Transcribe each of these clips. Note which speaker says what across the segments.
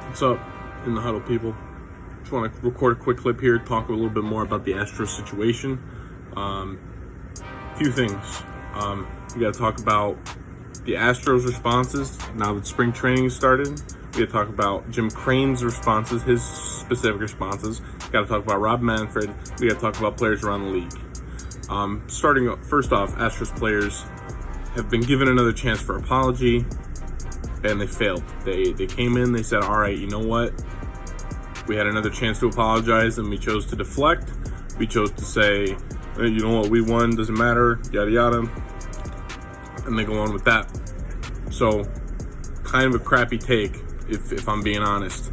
Speaker 1: What's up, In The Huddle people? Just want to record a quick clip here, talk a little bit more about the Astros situation. Few things. We got to talk about the Astros' responses now that spring training started. We got to talk about Jim Crane's responses, his specific responses. Got to talk about Rob Manfred. We got to talk about players around the league. Starting first off, Astros players have been given another chance for apology, and they failed. They came in, they said, all right, you know what? We had another chance to apologize, and we chose to deflect. We chose to say, hey, you know what, we won, doesn't matter, yada yada. And they go on with that. So, kind of a crappy take, if I'm being honest.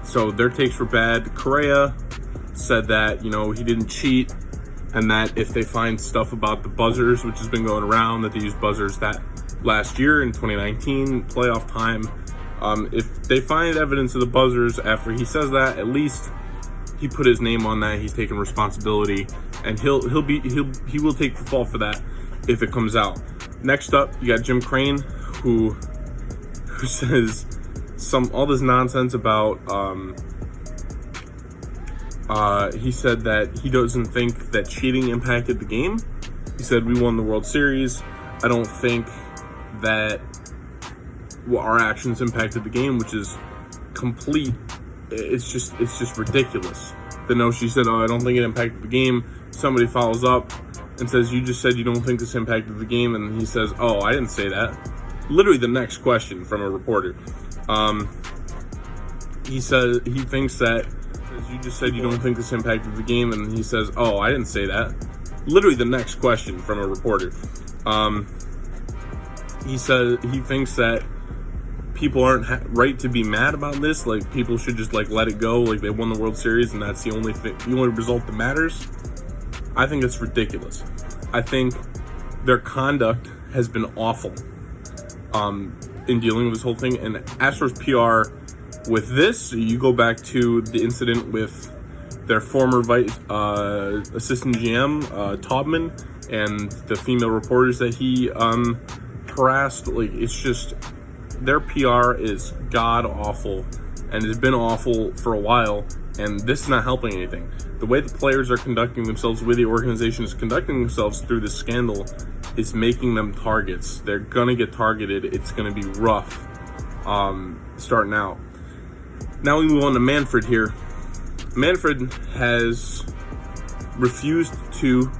Speaker 1: So their takes were bad. Correa said that, you know, he didn't cheat, and that if they find stuff about the buzzers, which has been going around, that they used buzzers that last year in 2019 playoff time, if they find evidence of the buzzers after he says that, at least he put his name on that. He's taking responsibility, and he will take the fall for that if it comes out. Next up, you got Jim Crane, who says all this nonsense about he said that he doesn't think that cheating impacted the game. He said we won the World Series. I don't think that our actions impacted the game, which is complete. It's just ridiculous. The notion, she said, oh, I don't think it impacted the game. Somebody follows up and says, you just said you don't think this impacted the game, and he says, oh, I didn't say that. Literally the next question from a reporter. He says he thinks that you just said you don't think this impacted the game, and he says, oh, I didn't say that. Literally the next question from a reporter. He says he thinks that people aren't right to be mad about this. Like, people should just let it go. Like, they won the World Series, and that's the only result that matters. I think it's ridiculous. I think their conduct has been awful in dealing with this whole thing. And Astros PR with this, you go back to the incident with their former assistant GM, Taubman, and the female reporters that he harassed. Like, it's just, their PR is god awful, and it's been awful for a while, and this is not helping anything. The way the players are conducting themselves, the way the organization is conducting themselves through this scandal, is making them targets. They're gonna get targeted. It's gonna be rough starting out. Now we move on to Manfred here. Manfred has refused to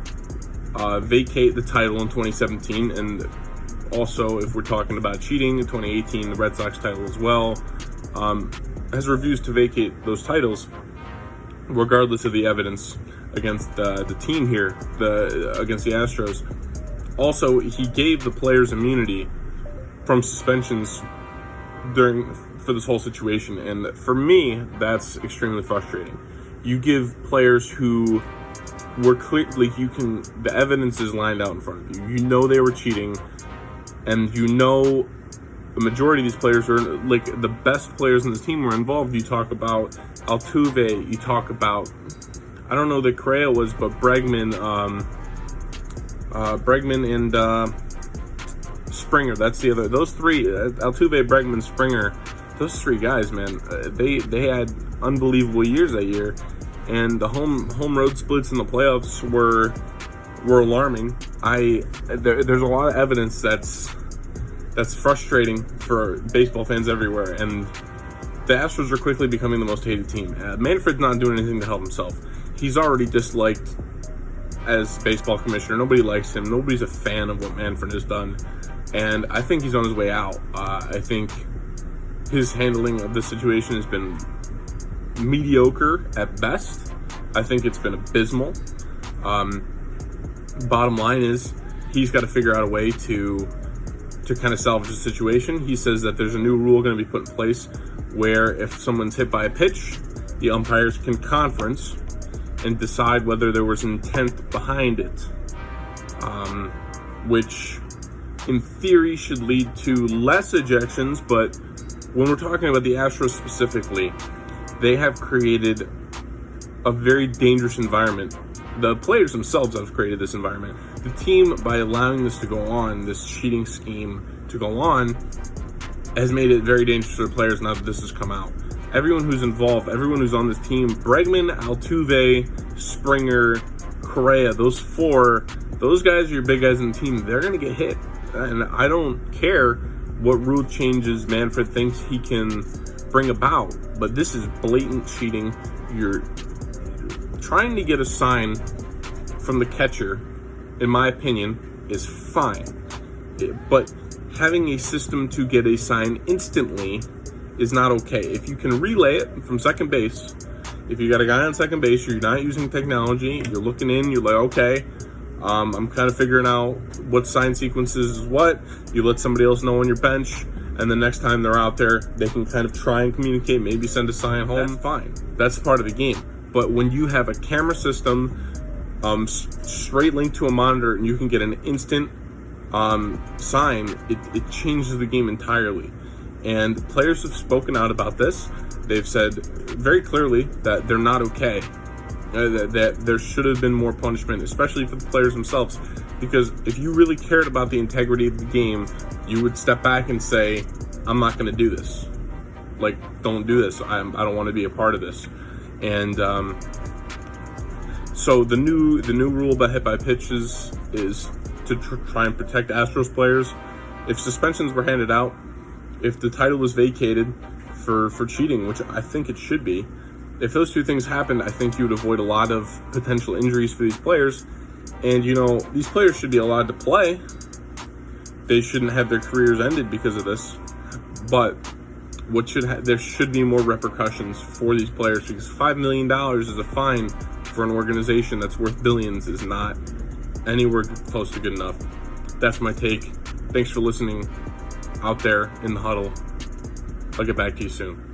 Speaker 1: vacate the title in 2017, and also, if we're talking about cheating, in 2018, the Red Sox title as well, has refused to vacate those titles, regardless of the evidence against the team here, against the Astros. Also, he gave the players immunity from suspensions for this whole situation, and for me, that's extremely frustrating. You give players who were clearly, the evidence is lined out in front of you. You know they were cheating, and you know the majority of these players are, like, the best players in this team were involved. You talk about Altuve, you talk about, I don't know that Correa was, but Bregman and Springer, that's the other, those three, Altuve, Bregman, Springer, those three guys, man, they had unbelievable years that year, and the home road splits in the playoffs were alarming. There's a lot of evidence that's frustrating for baseball fans everywhere, and the Astros are quickly becoming the most hated team. Manfred's not doing anything to help himself. He's already disliked as baseball commissioner. Nobody likes him. Nobody's a fan of what Manfred has done, and I think he's on his way out. I think his handling of this situation has been mediocre at best. I think it's been abysmal. Bottom line is, he's got to figure out a way to kind of salvage the situation. He says that there's a new rule going to be put in place where if someone's hit by a pitch, the umpires can conference and decide whether there was intent behind it, which in theory should lead to less ejections. But when we're talking about the Astros specifically, they have created a very dangerous environment. The players themselves have created this environment. The team, by allowing this to go on, this cheating scheme to go on, has made it very dangerous for the players now that this has come out. Everyone who's involved, everyone who's on this team, Bregman, Altuve, Springer, Correa, those guys are your big guys in the team. They're going to get hit. And I don't care what rule changes Manfred thinks he can bring about, but this is blatant cheating. You're trying to get a sign from the catcher, in my opinion, is fine. But having a system to get a sign instantly is not okay. If you can relay it from second base, if you got a guy on second base, you're not using technology, you're looking in, you're like, okay, I'm kind of figuring out what sign sequences is what. You let somebody else know on your bench, and the next time they're out there, they can kind of try and communicate, maybe send a sign home. That's fine. That's part of the game. But when you have a camera system, straight linked to a monitor, and you can get an instant sign, it changes the game entirely. And players have spoken out about this. They've said very clearly that they're not okay. That there should have been more punishment, especially for the players themselves. Because if you really cared about the integrity of the game, you would step back and say, I'm not going to do this. Like, don't do this. I don't want to be a part of this. And so the new rule about hit by pitches is to try and protect Astros players. If suspensions were handed out, if the title was vacated for cheating, which I think it should be, if those two things happened, I think you would avoid a lot of potential injuries for these players. And, these players should be allowed to play. They shouldn't have their careers ended because of this. But there should be more repercussions for these players, because $5 million is a fine for an organization that's worth billions is not anywhere close to good enough. That's my take. Thanks for listening out there in the huddle. I'll get back to you soon.